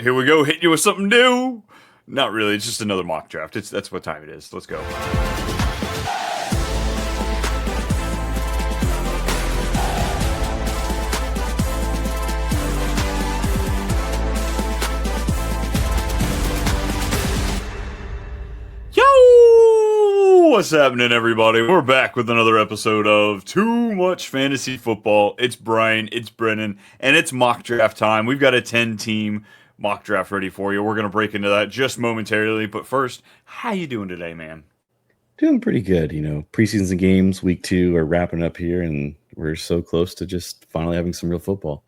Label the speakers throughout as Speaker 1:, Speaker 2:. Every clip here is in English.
Speaker 1: Here we go, hitting you with something new. Not really, it's just another mock draft. That's what time it is. Let's go. Yo! What's happening, everybody? We're back with another episode of Too Much Fantasy Football. It's Brian, it's Brennan, and it's mock draft time. We've got a 10-team mock draft ready for you. We're going to break into that just momentarily. But first, how you doing today, man?
Speaker 2: Doing pretty good. Preseason games, week 2 are wrapping up here, and we're so close to just finally having some real football.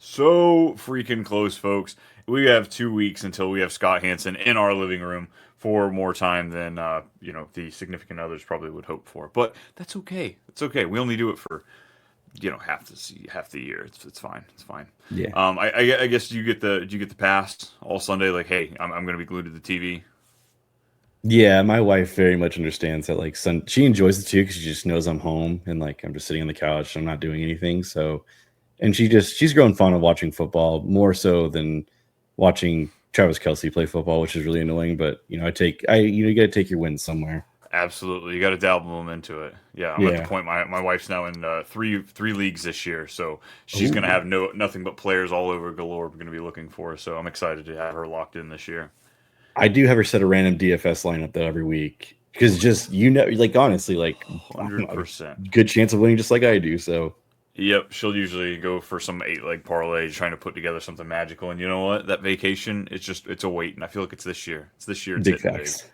Speaker 1: So freaking close, folks. We have 2 weeks until we have Scott Hansen in our living room for more time than the significant others probably would hope for. But that's okay. It's okay. We only do it for half the year. It's fine. It's fine.
Speaker 2: Yeah.
Speaker 1: I guess do you get the pass all Sunday? Like, hey, I'm going to be glued to the TV.
Speaker 2: Yeah, my wife very much understands that. Like, she enjoys it too because she just knows I'm home and like I'm just sitting on the couch. I'm not doing anything. So, and she's grown fond of watching football more so than watching Travis Kelce play football, which is really annoying. But you got to take your wins somewhere.
Speaker 1: Absolutely, you got to dabble them into it. Yeah, I'm at the point. My wife's now in three leagues this year, so she's going to have nothing but players all over galore. We're going to be looking for, so I'm excited to have her locked in this year.
Speaker 2: I do have her set a random DFS lineup though every week because honestly,
Speaker 1: 100%
Speaker 2: good chance of winning just like I do. So.
Speaker 1: Yep, she'll usually go for some 8-leg parlay, trying to put together something magical. And you know what? That vacation, it's a wait, and I feel like it's this year. It's this year. It's
Speaker 2: big facts.
Speaker 1: Big.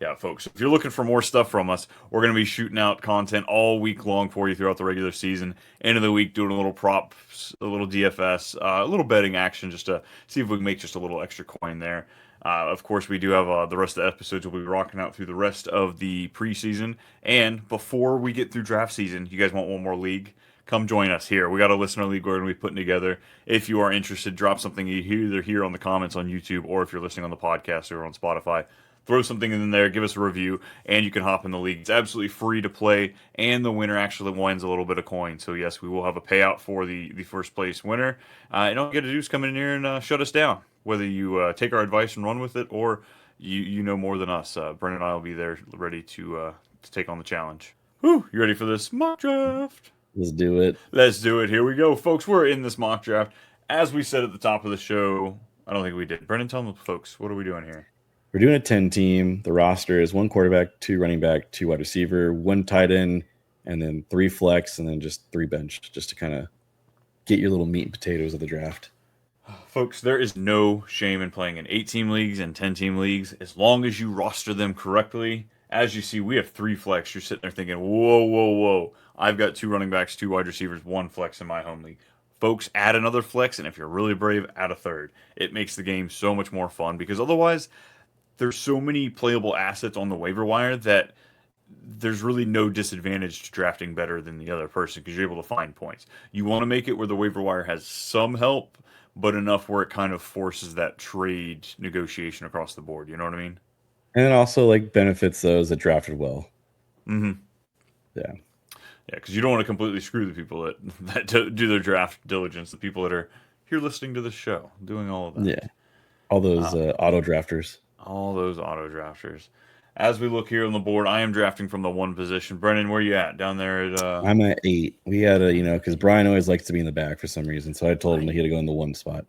Speaker 1: Yeah, folks, if you're looking for more stuff from us, we're going to be shooting out content all week long for you throughout the regular season. End of the week, doing a little props, a little DFS, a little betting action just to see if we can make just a little extra coin there. Of course, we do have the rest of the episodes we'll be rocking out through the rest of the preseason. And before we get through draft season, you guys want one more league? Come join us here. We got a listener league we're going to be putting together. If you are interested, drop something either here on the comments on YouTube or if you're listening on the podcast or on Spotify, throw something in there, give us a review, and you can hop in the league. It's absolutely free to play, and the winner actually wins a little bit of coin. So, yes, we will have a payout for the first place winner. And all you got to do is come in here and shut us down, whether you take our advice and run with it or you know more than us. Brennan and I will be there ready to take on the challenge. Whew, you ready for this mock draft?
Speaker 2: Let's do it.
Speaker 1: Let's do it. Here we go, folks. We're in this mock draft. As we said at the top of the show, I don't think we did. Brennan, tell them, folks, what are we doing here?
Speaker 2: We're doing a 10-team. The roster is 1 quarterback, 2 running back, 2 wide receiver, 1 tight end, and then 3 flex, and then just 3 bench, just to kind of get your little meat and potatoes of the draft.
Speaker 1: Folks, there is no shame in playing in 8-team leagues and 10-team leagues as long as you roster them correctly. As you see, we have 3 flex. You're sitting there thinking, whoa. I've got 2 running backs, 2 wide receivers, 1 flex in my home league. Folks, add another flex, and if you're really brave, add a third. It makes the game so much more fun because otherwise, there's so many playable assets on the waiver wire that there's really no disadvantage to drafting better than the other person because you're able to find points. You want to make it where the waiver wire has some help, but enough where it kind of forces that trade negotiation across the board. You know what I mean?
Speaker 2: And it also benefits those that drafted well.
Speaker 1: Mm-hmm.
Speaker 2: Yeah.
Speaker 1: Yeah, because you don't want to completely screw the people that do their draft diligence, the people that are here listening to the show, doing all of that.
Speaker 2: Yeah. All those auto drafters.
Speaker 1: All those auto drafters. As we look here on the board, I am drafting from the 1 position. Brennan, where you at? Down there at...
Speaker 2: I'm at 8. We had because Brian always likes to be in the back for some reason, so I told him he had to go in the 1 spot.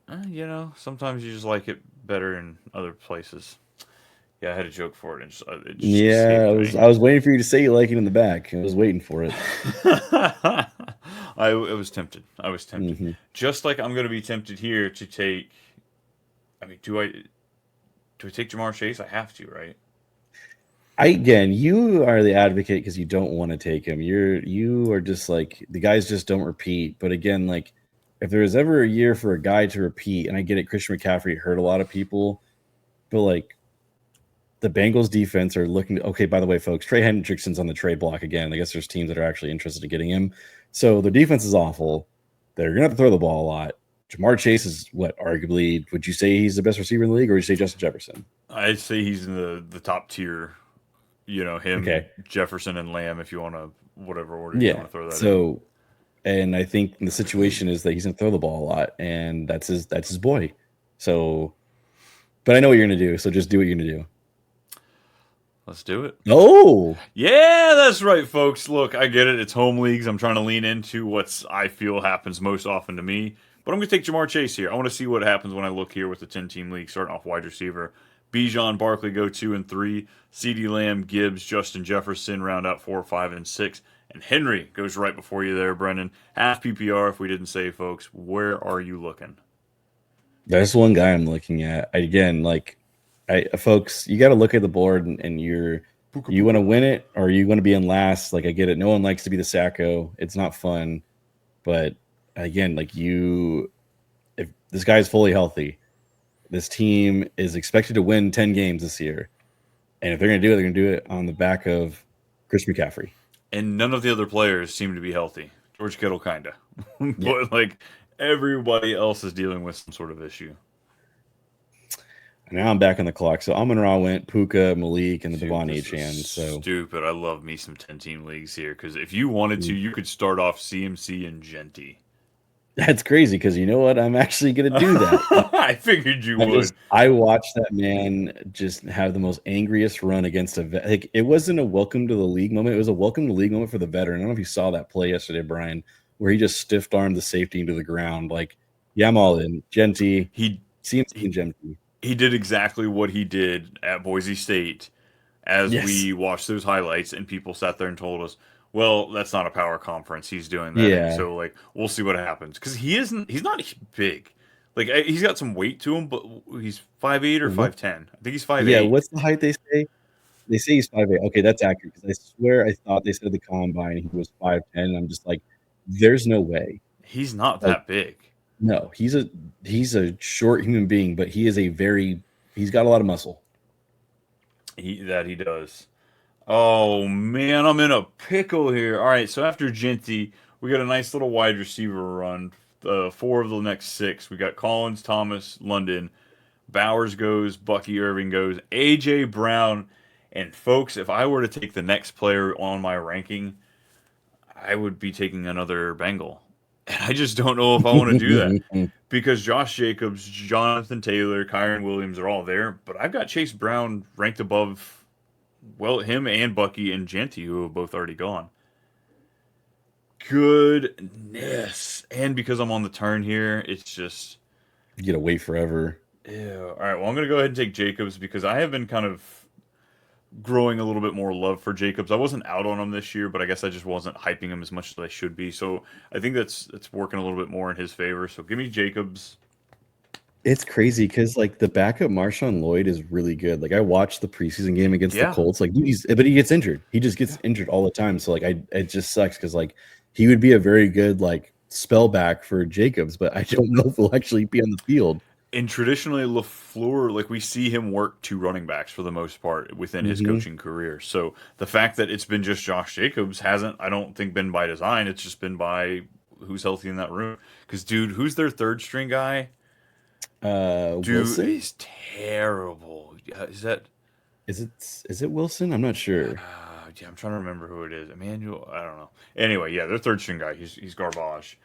Speaker 1: Sometimes you just like it better in other places. Yeah, I had a joke for it.
Speaker 2: I was waiting for you to say you like it in the back. I was waiting for it.
Speaker 1: I was tempted. Mm-hmm. Just like I'm going to be tempted here to take... I mean, do I take Jamar Chase? I have to, right?
Speaker 2: Again, you are the advocate because you don't want to take him. You are just the guys just don't repeat. But again, if there was ever a year for a guy to repeat, and I get it, Christian McCaffrey hurt a lot of people, but the Bengals defense are looking to, okay, by the way, folks, Trey Hendrickson's on the trade block again. I guess there's teams that are actually interested in getting him. So their defense is awful. They're going to have to throw the ball a lot. Jamar Chase is arguably, would you say he's the best receiver in the league, or would you say Justin Jefferson?
Speaker 1: I'd say he's in the top tier. Him, okay. Jefferson, and Lamb, if you want to, whatever order you want to throw that in.
Speaker 2: And I think the situation is that he's going to throw the ball a lot, and that's his boy. So, but I know what you're gonna do. So just do what you're gonna do.
Speaker 1: Let's do it.
Speaker 2: Oh,
Speaker 1: Yeah, that's right, folks. Look, I get it. It's home leagues. I'm trying to lean into what's I feel happens most often to me. But I'm going to take Jamar Chase here. I want to see what happens when I look here with the 10-team league, starting off wide receiver. Bijan, Barkley go 2 and 3. CeeDee Lamb, Gibbs, Justin Jefferson round out 4, 5, and 6. And Henry goes right before you there, Brennan. Half PPR, if we didn't say, folks. Where are you looking?
Speaker 2: there's one guy I'm looking at. Again, like, folks, you got to look at the board and you want to win it or you want to be in last. Like, I get it. No one likes to be the Sacco. It's not fun. But again, like if this guy's fully healthy, this team is expected to win 10 games this year. And if they're going to do it, they're going to do it on the back of Chris McCaffrey.
Speaker 1: And none of the other players seem to be healthy. George Kittle, kind of. But,
Speaker 2: Yeah.
Speaker 1: like, everybody else is dealing with some sort of issue.
Speaker 2: Now I'm back on the clock. So Amon Ra went, Puka, Malik, and the Devon
Speaker 1: This
Speaker 2: Achane.
Speaker 1: is
Speaker 2: So
Speaker 1: stupid. I love me some 10-team leagues here because if you wanted to, you could start off CMC and Jeanty.
Speaker 2: that's crazy because you know what? I'm actually going to do that.
Speaker 1: I figured you would.
Speaker 2: I watched that man just have the most angriest run against a vet. Like, it wasn't a welcome to the league moment. It was a welcome to the league moment for the veteran. I don't know if you saw that play yesterday, Brian, where he just stiff armed the safety into the ground. Like, yeah, I'm all in. Jeanty, CMC and Jeanty.
Speaker 1: He did exactly what he did at Boise State as we watched those highlights, and people sat there and told us, well, that's not a power conference. He's doing that.
Speaker 2: Yeah.
Speaker 1: So, like, we'll see what happens. Because he's not big. Like, he's got some weight to him, but he's 5'8" or 5'10". I think he's 5'8".
Speaker 2: Yeah, what's the height they say? They say he's 5'8". Okay, that's accurate because I swear I thought they said the combine he was 5'10", and I'm just like, there's no way.
Speaker 1: He's not that big.
Speaker 2: No, he's a short human being, but he's got a lot of muscle.
Speaker 1: He does. Oh man, I'm in a pickle here. All right, so after Jeanty, we got a nice little wide receiver run. 4 of the next 6. We got Collins, Thomas, London, Bowers goes, Bucky Irving goes, AJ Brown, and folks, if I were to take the next player on my ranking, I would be taking another Bengal. And I just don't know if I want to do that because Josh Jacobs, Jonathan Taylor, Kyron Williams are all there, but I've got Chase Brown ranked above, well, him and Bucky and Jeanty, who have both already gone. Goodness. And because I'm on the turn here, it's just...
Speaker 2: You gotta wait forever.
Speaker 1: Yeah. All right, well, I'm going to go ahead and take Jacobs because I have been kind of growing a little bit more love for Jacobs. I wasn't out on him this year, but I guess I just wasn't hyping him as much as I should be. So I think that's working a little bit more in his favor. So give me Jacobs.
Speaker 2: It's crazy because like the backup Marshawn Lloyd is really good. Like I watched the preseason game against the Colts. Like dude, but he gets injured. He just gets injured all the time. So like it just sucks because like he would be a very good like spell back for Jacobs, but I don't know if he'll actually be on the field.
Speaker 1: And traditionally, LaFleur, like we see him work 2 running backs for the most part within his coaching career. So the fact that it's been just Josh Jacobs hasn't, I don't think, been by design. It's just been by who's healthy in that room. Because, dude, who's their 3rd string guy? Dude,
Speaker 2: Wilson?
Speaker 1: he's terrible. Is
Speaker 2: it Wilson? I'm not sure.
Speaker 1: Yeah, I'm trying to remember who it is. Emmanuel, I don't know. Anyway, yeah, their 3rd string guy. He's garbage.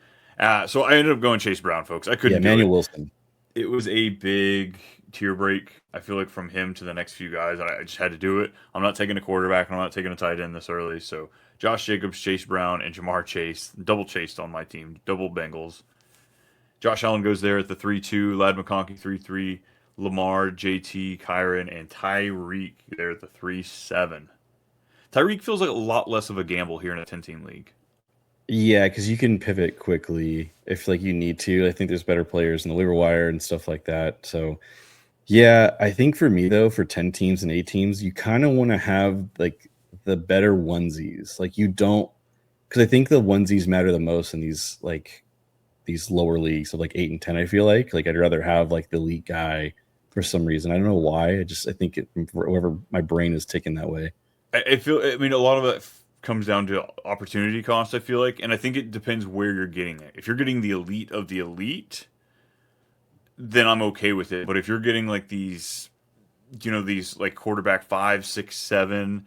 Speaker 1: So I ended up going Chase Brown, folks. I couldn't.
Speaker 2: Emmanuel Wilson.
Speaker 1: It was a big tier break, I feel like, from him to the next few guys. I just had to do it. I'm not taking a quarterback, and I'm not taking a tight end this early. So Josh Jacobs, Chase Brown, and Jamar Chase, double chased on my team, double Bengals. Josh Allen goes there at the 3-2, Lad McConkey 3-3, Lamar, JT, Kyron, and Tyreek there at the 3-7. Tyreek feels like a lot less of a gamble here in a 10-team league.
Speaker 2: Yeah, because you can pivot quickly if like you need to. I think there's better players in the waiver wire and stuff like that. So yeah, I think for me though, for 10 teams and 8 teams, you kind of want to have like the better onesies. Like you don't, because I think the onesies matter the most in these lower leagues of like 8 and 10. I feel like I'd rather have like the elite guy for some reason. I don't know why. I think whoever my brain is ticking that way.
Speaker 1: I mean, a lot of it comes down to opportunity cost, I feel like, and I think it depends where you're getting it. If you're getting the elite of the elite, then I'm okay with it. But if you're getting like these like quarterback 5, 6, 7,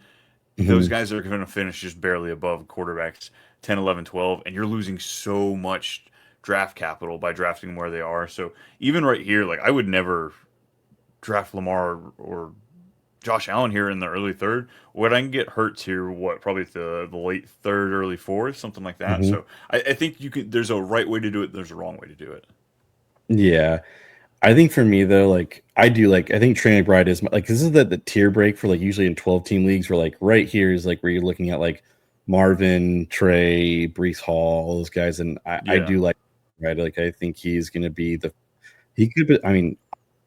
Speaker 1: those guys are going to finish just barely above quarterbacks 10, 11, 12, and you're losing so much draft capital by drafting them where they are. So even right here, like I would never draft Lamar or Josh Allen here in the early third. What I can get Hurts here, what probably the late third, early fourth, something like that.
Speaker 2: Hmm.
Speaker 1: So I think you could. There's a right way to do it. There's a wrong way to do it.
Speaker 2: Yeah. I think for me though, like I do like I think Trey McBride is like this is the tier break for like usually in 12 team leagues where like right here is like where you're looking at like Marvin, Trey, Brees Hall, all those guys, and I
Speaker 1: Yeah,
Speaker 2: do like right like I think he's gonna be he could be, I mean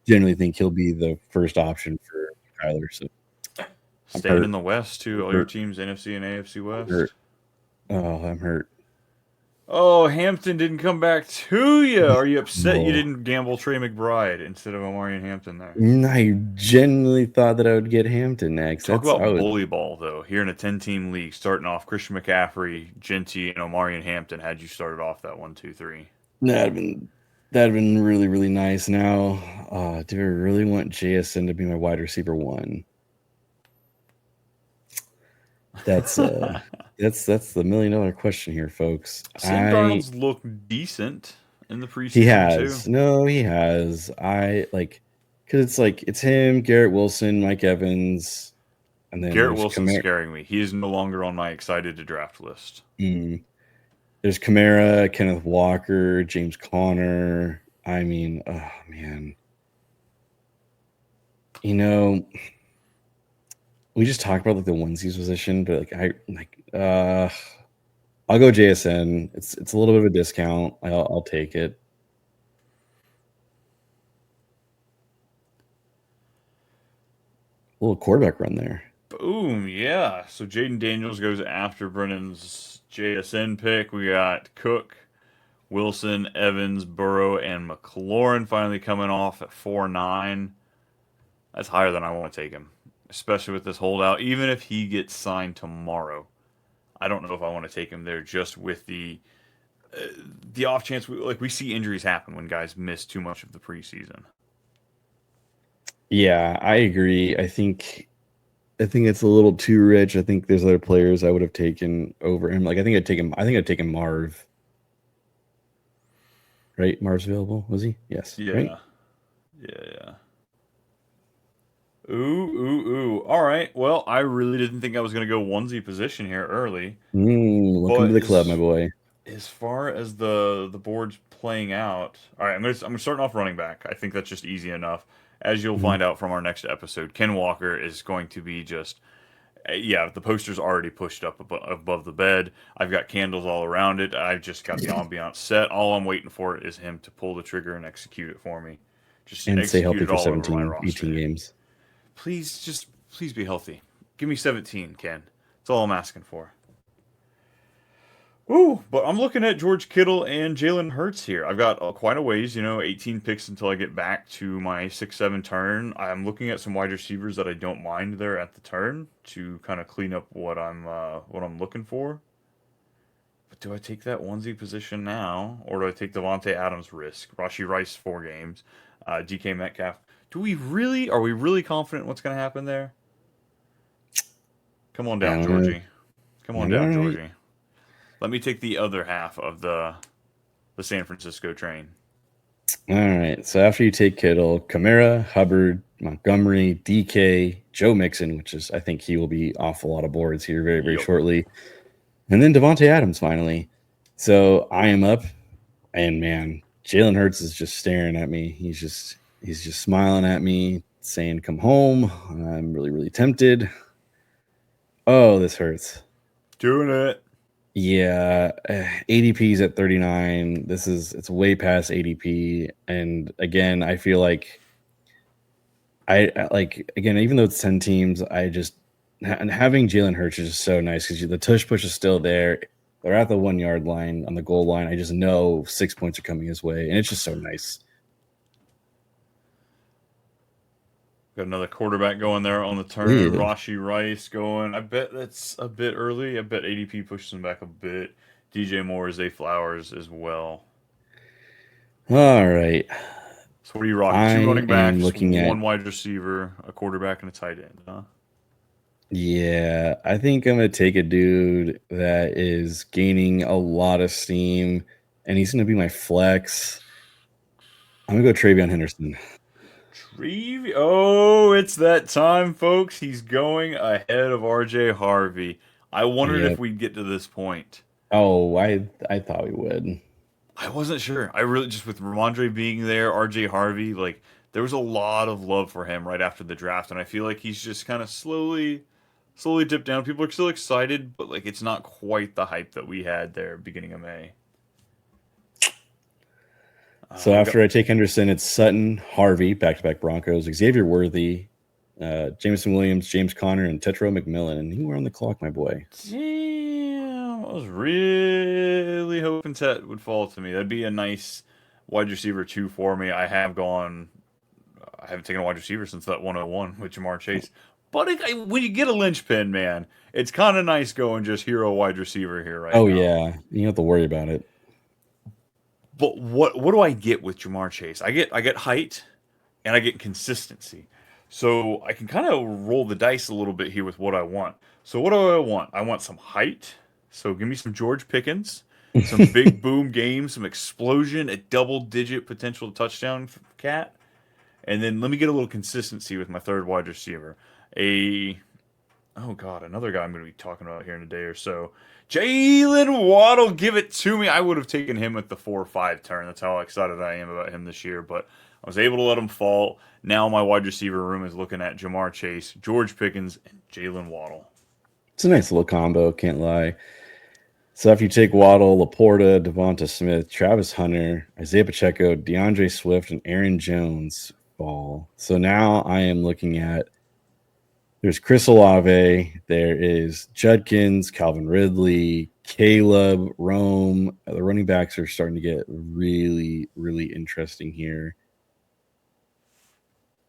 Speaker 2: generally think he'll be the first option for Kyler. So I'm
Speaker 1: staying in
Speaker 2: hurt.
Speaker 1: the West too. All your
Speaker 2: Hurt.
Speaker 1: teams, NFC and AFC
Speaker 2: I'm hurt.
Speaker 1: West.
Speaker 2: Oh, I'm hurt.
Speaker 1: Oh, Hampton didn't come back to you. Are you upset you
Speaker 2: No.
Speaker 1: didn't gamble Trey McBride instead of Omarion Hampton there?
Speaker 2: I genuinely thought that I would get Hampton next.
Speaker 1: Talk
Speaker 2: That's I
Speaker 1: about
Speaker 2: would
Speaker 1: bully ball though. Here in a 10-team league, starting off Christian McCaffrey, Jeanty, and Omarion Hampton. Had you started off that 1, 2, 3?
Speaker 2: that'd been really, really nice. Now, do I really want JSN to be my wide receiver one? That's that's the $1 million question here, folks.
Speaker 1: Sam Darnold's looked decent in the
Speaker 2: He
Speaker 1: preseason too.
Speaker 2: has. No, he has. I like because it's like it's him, Garrett Wilson, Mike Evans, and then
Speaker 1: Garrett
Speaker 2: there's
Speaker 1: Wilson's scaring me. He is no longer on my excited to draft list.
Speaker 2: There's Kamara, Kenneth Walker, James Conner. I mean, oh man. You know, we just talked about like the onesies position, but I'll go JSN. It's a little bit of a discount. I'll take it. A little quarterback run there.
Speaker 1: Boom, yeah. So Jaden Daniels goes after Brennan's JSN pick. We got Cook, Wilson, Evans, Burrow, and McLaurin finally coming off at 4-9. That's higher than I want to take him, especially with this holdout. Even if he gets signed tomorrow, I don't know if I want to take him there just with the off chance we see injuries happen when guys miss too much of the preseason.
Speaker 2: Yeah, I agree. I think it's a little too rich. I think there's other players I would have taken over him. Like I think I'd taken Marv. Right? Marv's available, was he? Yes.
Speaker 1: Yeah,
Speaker 2: Right?
Speaker 1: yeah. Ooh, ooh, ooh. All right. Well, I really didn't think I was going to go onesie position here early,
Speaker 2: Welcome to
Speaker 1: but
Speaker 2: the club, my boy.
Speaker 1: as far as the board's playing out, all right. I'm starting off running back. I think that's just easy enough. As you'll
Speaker 2: Mhm.
Speaker 1: find out from our next episode, Ken Walker is going to be just yeah. The poster's already pushed up above the bed. I've got candles all around it. I've just got the ambiance set. All I'm waiting for is him to pull the trigger and execute it for me. Just
Speaker 2: And stay
Speaker 1: execute
Speaker 2: healthy
Speaker 1: it
Speaker 2: for
Speaker 1: all over my
Speaker 2: 17,
Speaker 1: roster.
Speaker 2: 18 games.
Speaker 1: Please be healthy. Give me 17, Ken. That's all I'm asking for. Ooh, but I'm looking at George Kittle and Jalen Hurts here. I've got quite a ways, 18 picks until I get back to my 6-7 turn. I'm looking at some wide receivers that I don't mind there at the turn to kind of clean up what I'm looking for. But do I take that onesie position now, or do I take Devontae Adams risk? Rashi Rice 4 games, DK Metcalf. Are we really confident what's going to happen there? Come on
Speaker 2: I
Speaker 1: down,
Speaker 2: don't know.
Speaker 1: Georgie. Come on
Speaker 2: All
Speaker 1: down,
Speaker 2: right.
Speaker 1: Georgie. Let me take the other half of the San Francisco train.
Speaker 2: All right. So after you take Kittle, Kamara, Hubbard, Montgomery, DK, Joe Mixon, which is I think he will be off a lot of boards here very, very
Speaker 1: Yep.
Speaker 2: shortly. And then Devontae Adams finally. So I am up, and man, Jalen Hurts is just staring at me. He's just smiling at me, saying, "Come home." I'm really, really tempted. Oh, this hurts.
Speaker 1: Doing it.
Speaker 2: Yeah, ADP's at 39. It's way past ADP, and again, I feel like like again, even though it's 10 teams, and having Jalen Hurts is just so nice because the tush push is still there. They're at the 1 yard line on the goal line. I just know 6 points are coming his way, and it's just so nice.
Speaker 1: Got another quarterback going there on the turn.
Speaker 2: Yeah.
Speaker 1: Rashi Rice going. I bet that's a bit early. I bet ADP pushes him back a bit. DJ Moore, Zay Flowers as well.
Speaker 2: All right.
Speaker 1: So what are you rocking?
Speaker 2: I
Speaker 1: 2 running
Speaker 2: am
Speaker 1: backs,
Speaker 2: looking at
Speaker 1: 1 wide receiver, a quarterback, and a tight end, huh?
Speaker 2: Yeah, I think I'm gonna take a dude that is gaining a lot of steam and he's going to be my flex. I'm going to go Travion Henderson.
Speaker 1: Oh, it's that time, folks. He's going ahead of RJ Harvey. I wondered if we'd get to this point.
Speaker 2: Oh, I thought we would.
Speaker 1: I wasn't sure. I really just with Ramondre being there, RJ Harvey, like there was a lot of love for him right after the draft, and I feel like he's just kind of slowly dipped down. People are still excited, but like it's not quite the hype that we had there beginning of May.
Speaker 2: So after I take Henderson, it's Sutton, Harvey, back-to-back Broncos, Xavier Worthy, Jameson Williams, James Conner, and Tetro McMillan. And you were on the clock, my boy.
Speaker 1: Damn, I was really hoping Tet would fall to me. That'd be a nice wide receiver 2 for me. I haven't taken a wide receiver since that 101 with Jamar Chase. But when you get a linchpin, man, it's kind of nice going just hero wide receiver here right now.
Speaker 2: Oh, yeah. You don't have to worry about it.
Speaker 1: But what do I get with Jamar Chase? I get height and I get consistency. So I can kind of roll the dice a little bit here with what I want. So what do I want? I want some height. So give me some George Pickens, some big boom games, some explosion, a double-digit potential touchdown cat. And then let me get a little consistency with my third wide receiver. Another guy I'm going to be talking about here in a day or so. Jalen Waddle, give it to me. I would have taken him at the 4 or 5 turn. That's how excited I am about him this year. But I was able to let him fall. Now my wide receiver room is looking at Jamar Chase, George Pickens, and Jalen Waddle.
Speaker 2: It's a nice little combo, can't lie. So if you take Waddle, Laporta, Devonta Smith, Travis Hunter, Isaiah Pacheco, DeAndre Swift, and Aaron Jones fall. So now I am looking at there's Chris Olave, there is Judkins, Calvin Ridley, Caleb, Rome. The running backs are starting to get really, really interesting here.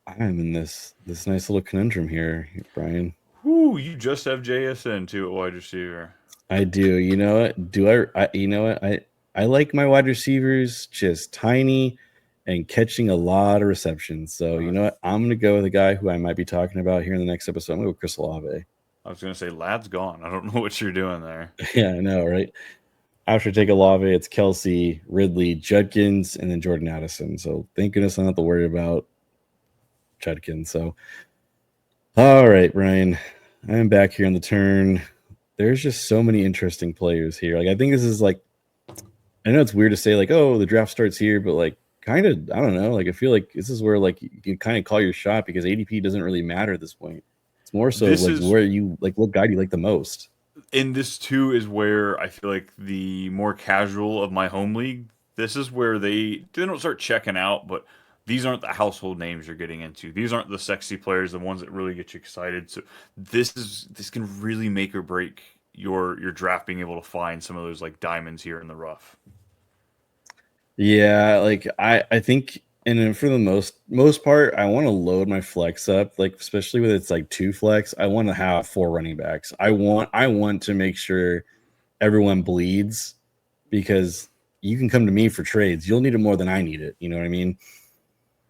Speaker 2: I'm in this nice little conundrum here, Brian.
Speaker 1: Whoo, you just have JSN too at wide receiver.
Speaker 2: I do. You know what? You know what? I like my wide receivers just tiny and catching a lot of receptions. So you know what? I'm going to go with a guy who I might be talking about here in the next episode. I'm going to go with Chris Olave.
Speaker 1: I was going to say, lad's gone. I don't know what you're doing there.
Speaker 2: Yeah, I know, right? After I take Olave, it's Kelsey, Ridley, Judkins, and then Jordan Addison. So thank goodness I don't have to worry about Judkins. So, all right, Brian, I'm back here on the turn. There's just so many interesting players here. Like, I think this is like, I know it's weird to say like, oh, the draft starts here, but like, kind of, I don't know. Like, I feel like this is where like you can kind of call your shot because ADP doesn't really matter at this point. It's more so where you like what guy do you like the most.
Speaker 1: And this too is where I feel like the more casual of my home league, this is where they don't start checking out, but these aren't the household names you're getting into. These aren't the sexy players, the ones that really get you excited. So this can really make or break your draft being able to find some of those like diamonds here in the rough.
Speaker 2: Yeah, like I think, and then for the most part, I want to load my flex up, like especially with it's like 2 flex. I want to have 4 running backs. I want to make sure everyone bleeds because you can come to me for trades. You'll need it more than I need it. You know what I mean?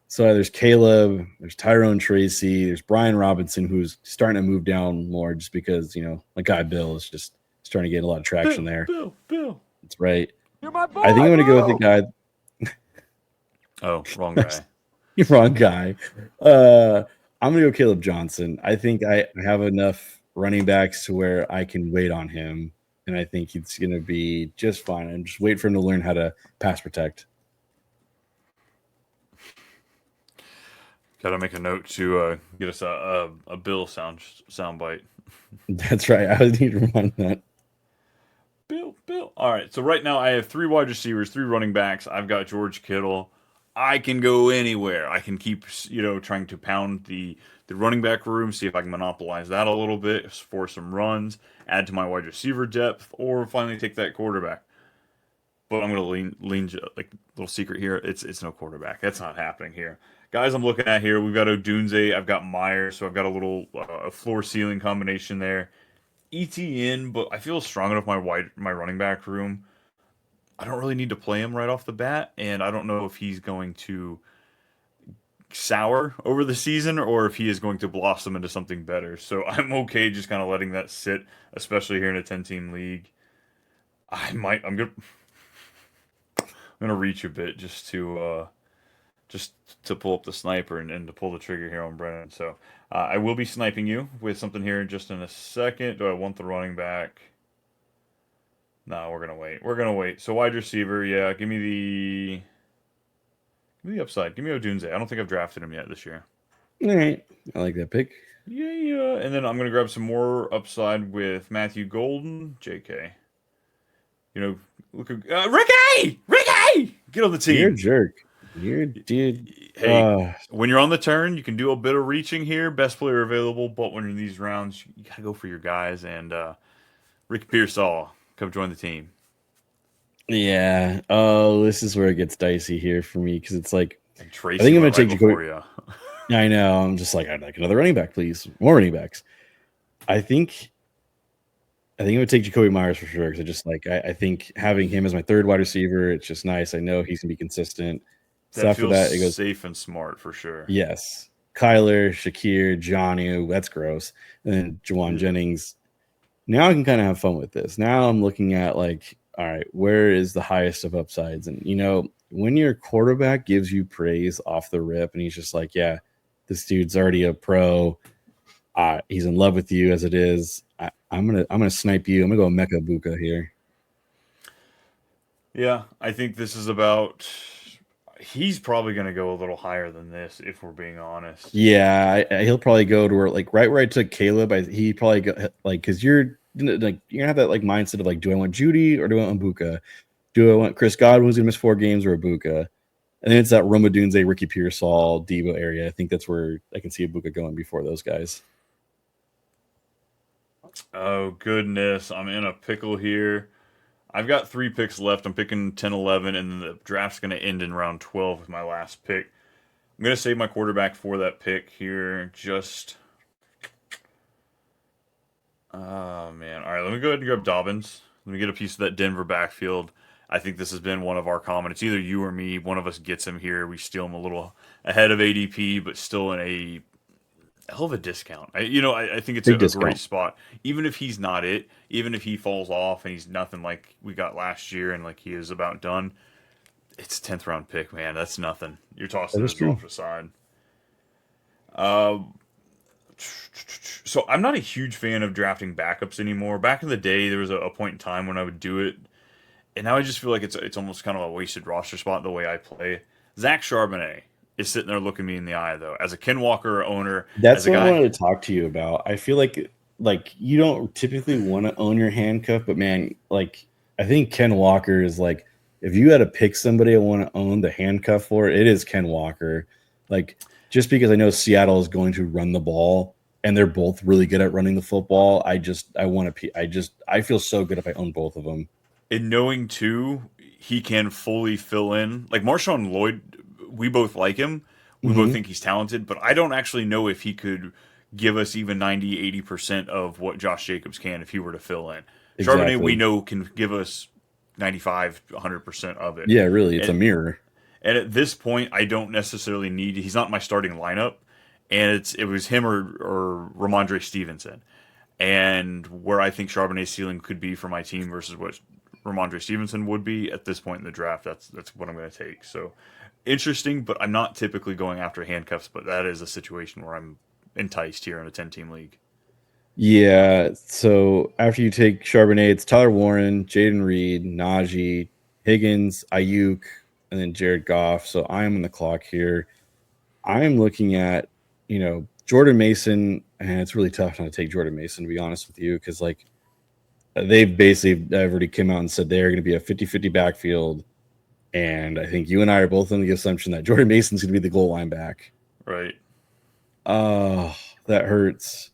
Speaker 2: So there's Caleb, there's Tyrone Tracy, there's Brian Robinson, who's starting to move down more just because, you know, my guy Bill is just starting to get a lot of traction there.
Speaker 1: Bill.
Speaker 2: That's right.
Speaker 3: You're my boy,
Speaker 2: I think I'm going to go with the guy.
Speaker 1: Oh, wrong guy.
Speaker 2: You're wrong guy. I'm going to go Caleb Johnson. I think I have enough running backs to where I can wait on him, and I think he's going to be just fine. And just wait for him to learn how to pass protect.
Speaker 1: Got to make a note to get us a Bill sound bite.
Speaker 2: That's right. I need to remind that.
Speaker 1: Bill. All right. So right now I have 3 wide receivers, 3 running backs. I've got George Kittle. I can go anywhere. I can keep, trying to pound the running back room, see if I can monopolize that a little bit for some runs, add to my wide receiver depth, or finally take that quarterback. But I'm going to lean like little secret here. It's no quarterback. That's not happening here. Guys, I'm looking at here. We've got Odunze. I've got Myers. So I've got a little floor ceiling combination there. ETN, but I feel strong enough my running back room. I don't really need to play him right off the bat, and I don't know if he's going to sour over the season or if he is going to blossom into something better. So I'm okay just kind of letting that sit, especially here in a 10-team league. I'm good. gonna reach a bit just to pull up the sniper and to pull the trigger here on Brennan. So I will be sniping you with something here just in a second. Do I want the running back? No, we're gonna wait. We're gonna wait. So wide receiver, yeah. Give me the upside. Give me Odunze. I don't think I've drafted him yet this year.
Speaker 2: All right, I like that pick.
Speaker 1: Yeah. And then I'm gonna grab some more upside with Matthew Golden, J.K. You know, look, Ricky, get on the team.
Speaker 2: You're a jerk. You're dude.
Speaker 1: Hey, when you're on the turn, you can do a bit of reaching here. Best player available, but when you're in these rounds, you gotta go for your guys. And Rick Pearsall, come join the team.
Speaker 2: Yeah. Oh, this is where it gets dicey here for me because it's like
Speaker 1: And Tracy
Speaker 2: I think I'm gonna take
Speaker 1: Jacoby.
Speaker 2: Jacoby. I know. I'm just like I'd like another running back, please. More running backs. I think I'm gonna take Jacoby Myers for sure because I just like I think having him as my third wide receiver, it's just nice. I know he's gonna be consistent.
Speaker 1: That
Speaker 2: So after
Speaker 1: feels
Speaker 2: that, it goes
Speaker 1: safe and smart for sure.
Speaker 2: yes, Kyler, Shakir, Johnny. That's gross. And then Jawan Jennings. Now I can kind of have fun with this. Now I'm looking at like, all right, where is the highest of upsides? And when your quarterback gives you praise off the rip, and he's just like, yeah, this dude's already a pro. He's in love with you as it is. I'm gonna snipe you. I'm gonna go Mecca Buka here.
Speaker 1: Yeah, I think this is about. He's probably going to go a little higher than this, if we're being honest.
Speaker 2: Yeah, he'll probably go to where like right where I took Caleb. He probably go like because you're gonna have that like mindset of like, do I want Judy or do I want Buka? Do I want Chris Godwin who's gonna miss 4 games or Buka? And then it's that Roma Dunze, Ricky Pearsall, Debo area. I think that's where I can see Buka going before those guys.
Speaker 1: Oh, goodness. I'm in a pickle here. I've got 3 picks left. I'm picking 10, 11, and then the draft's going to end in round 12 with my last pick. I'm going to save my quarterback for that pick here. Oh, man. All right, let me go ahead and grab Dobbins. Let me get a piece of that Denver backfield. I think this has been one of our common. It's either you or me. One of us gets him here. We steal him a little ahead of ADP, but still in a hell of a discount. I think it's a great spot. Even if he's not it, even if he falls off and he's nothing like we got last year and like he is about done, it's 10th round pick, man. That's nothing. You're tossing this off the side. So I'm not a huge fan of drafting backups anymore. Back in the day, there was a point in time when I would do it, and now I just feel like it's almost kind of a wasted roster spot the way I play. Zach Charbonnet is sitting there looking me in the eye, though. As a Ken Walker owner,
Speaker 2: that's what I wanted to talk to you about. I feel like you don't typically want to own your handcuff, but man, like I think Ken Walker is like if you had to pick somebody I want to own the handcuff for, it is Ken Walker. Like just because I know Seattle is going to run the ball and they're both really good at running the football, I feel so good if I own both of them.
Speaker 1: And knowing too, he can fully fill in. Like Marshawn Lloyd, we both like him. We both think he's talented, but I don't actually know if he could give us even 90, 80% of what Josh Jacobs can if he were to fill in. Exactly. Charbonnet, we know, can give us 95, 100% of it.
Speaker 2: Yeah, really. It's a mirror.
Speaker 1: And at this point, I don't necessarily need. He's not my starting lineup, and it was him or Ramondre Stevenson. And where I think Charbonnet's ceiling could be for my team versus what Ramondre Stevenson would be at this point in the draft, that's what I'm going to take. So interesting, but I'm not typically going after handcuffs, but that is a situation where I'm enticed here in a 10-team league.
Speaker 2: Yeah, so after you take Charbonnet, it's Tyler Warren, Jaden Reed, Najee, Higgins, Ayuk, and then Jared Goff. So I'm on the clock here. I'm looking at, Jordan Mason, and it's really tough not to take Jordan Mason, to be honest with you, because like they've basically already come out and said they're going to be a 50-50 backfield. And I think you and I are both on the assumption that Jordan Mason's going to be the goal line back.
Speaker 1: Right.
Speaker 2: Oh, that hurts.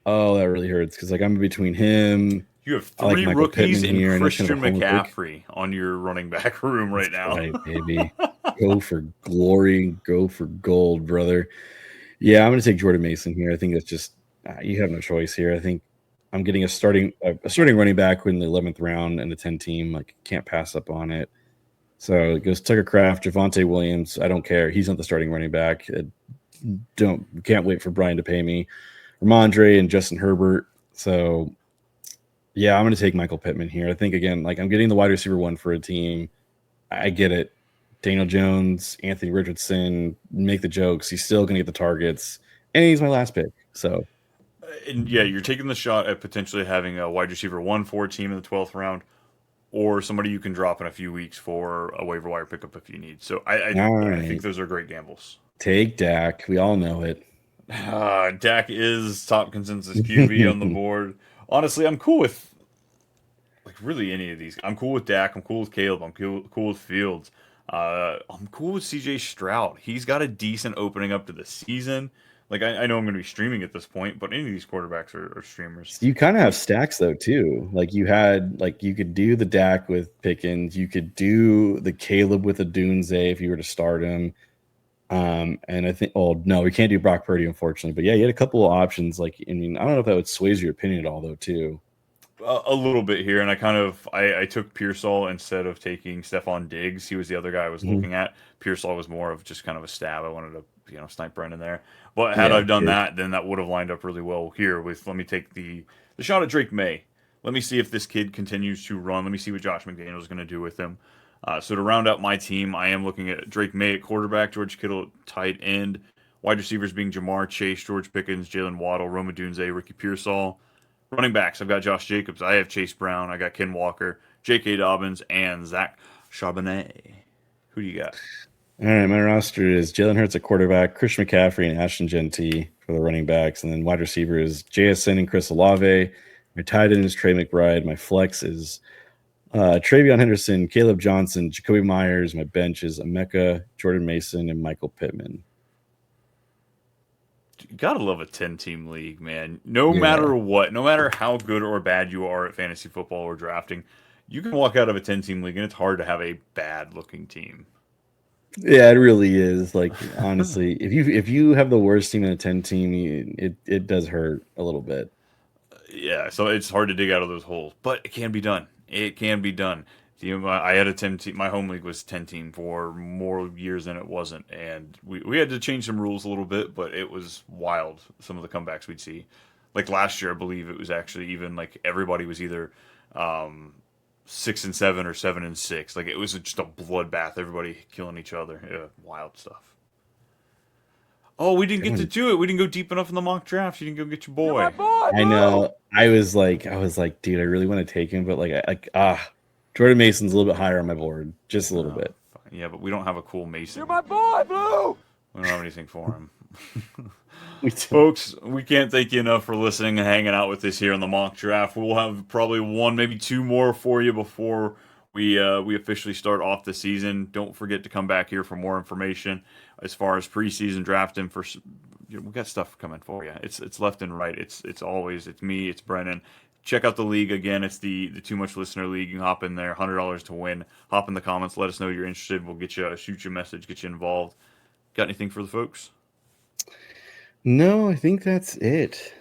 Speaker 2: Oh, that really hurts because I'm between him.
Speaker 1: You have 3 rookies and Christian McCaffrey on your running back room right now.
Speaker 2: Right, baby. Go for glory. Go for gold, brother. Yeah, I'm going to take Jordan Mason here. I think it's just you have no choice here. I think I'm getting a starting running back in the 11th round and a 10-team. Like, can't pass up on it. So it goes Tucker Kraft, Javonte Williams. I don't care. He's not the starting running back. Can't wait for Brian to pay me. Ramondre and Justin Herbert. So Yeah, I'm going to take Michael Pittman here. I think, again, like I'm getting the wide receiver one for a team. I get it. Daniel Jones, Anthony Richardson, make the jokes. He's still going to get the targets. And he's my last pick. So,
Speaker 1: And yeah, you're taking the shot at potentially having a wide receiver 1-4 team in the 12th round, or somebody you can drop in a few weeks for a waiver wire pickup if you need. So
Speaker 2: all
Speaker 1: I think
Speaker 2: right.
Speaker 1: those are great gambles.
Speaker 2: Take Dak. We all know it.
Speaker 1: Dak is top consensus QB on the board. Honestly, I'm cool with like really any of these. I'm cool with Dak. I'm cool with Caleb. I'm cool with Fields. I'm cool with CJ Stroud. He's got a decent opening up to the season. Like I know I'm going to be streaming at this point, but any of these quarterbacks are streamers.
Speaker 2: You kind of have stacks though too. Like you had, like you could do the Dak with Pickens. You could do the Caleb with a Dunze if you were to start him. And I think, oh no, we can't do Brock Purdy, unfortunately. But yeah, you had a couple of options. Like, I mean, I don't know if that would sways your opinion at all, though, too.
Speaker 1: A little bit here, and I took Pearsall instead of taking Stephon Diggs. He was the other guy I was
Speaker 2: Mhm.
Speaker 1: looking at. Pearsall was more of just kind of a stab. I wanted to snipe Brennan there. But had
Speaker 2: Yeah,
Speaker 1: I done
Speaker 2: take.
Speaker 1: that, then that would have lined up really well here. With let me take the shot at Drake May. Let me see if this kid continues to run. Let me see what Josh McDaniel is going to do with him. So to round out my team, I am looking at Drake May at quarterback, George Kittle at tight end, wide receivers being Jamar Chase, George Pickens, Jalen Waddle, Roma Dunze, Ricky Pearsall. Running backs, I've got Josh Jacobs, I have Chase Brown, I got Ken Walker, J.K. Dobbins, and Zach Charbonnet. Who do you got?
Speaker 2: All right, my roster is Jalen Hurts at quarterback, Christian McCaffrey and Ashton Jeanty for the running backs, and then wide receiver is JSN and Chris Olave. My tight end is Trey McBride. My flex is Travion Henderson, Caleb Johnson, Jacoby Myers. My bench is Emeka, Jordan Mason, and Michael Pittman.
Speaker 1: You gotta love a 10-team league, man. No
Speaker 2: Yeah.
Speaker 1: matter what, no matter how good or bad you are at fantasy football or drafting, you can walk out of a 10-team league and it's hard to have a bad looking team.
Speaker 2: Yeah, it really is. Like honestly, if you have the worst team in a 10 team, it does hurt a little bit.
Speaker 1: Yeah, so it's hard to dig out of those holes, but it can be done. It can be done. I had a 10 team. My home league was 10 team for more years than it wasn't, and we had to change some rules a little bit, but it was wild. Some of the comebacks we'd see, like last year, I believe it was actually even like everybody was either 6-7 or 7-6. Like it was just a bloodbath. Everybody killing each other. Yeah, wild stuff. Oh, we didn't get to do it. We didn't go deep enough in the mock draft. You didn't go get your boy.
Speaker 3: You're my boy,
Speaker 2: I
Speaker 3: bro.
Speaker 2: know. I was like, dude, I really want to take him, but Jordan Mason's a little bit higher on my board, just a little bit.
Speaker 1: Yeah, but we don't have a cool Mason.
Speaker 3: You're my boy, Blue.
Speaker 1: We don't have anything for him.
Speaker 2: We
Speaker 1: Folks, we can't thank you enough for listening and hanging out with us here on the mock draft. We'll have probably one, maybe two more for you before we officially start off the season. Don't forget to come back here for more information as far as preseason drafting. We got stuff coming for you. It's left and right. It's me. It's Brennan. Check out the league again. It's the Too Much Listener League. You can hop in there, $100 to win. Hop in the comments. Let us know you're interested. We'll shoot you a message, get you involved. Got anything for the folks?
Speaker 2: No, I think that's it.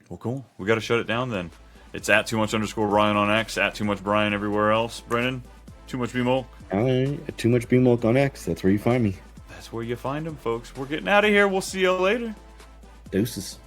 Speaker 1: Well, cool. We got to shut it down then. It's at @too_much_Ryan on X, at Too Much Brian everywhere else. Brennan, Too Much B-Milk.
Speaker 2: All right, Too Much B-Milk on X. That's where you find me.
Speaker 1: That's where you find them, folks. We're getting out of here. We'll see you later.
Speaker 2: Deuces.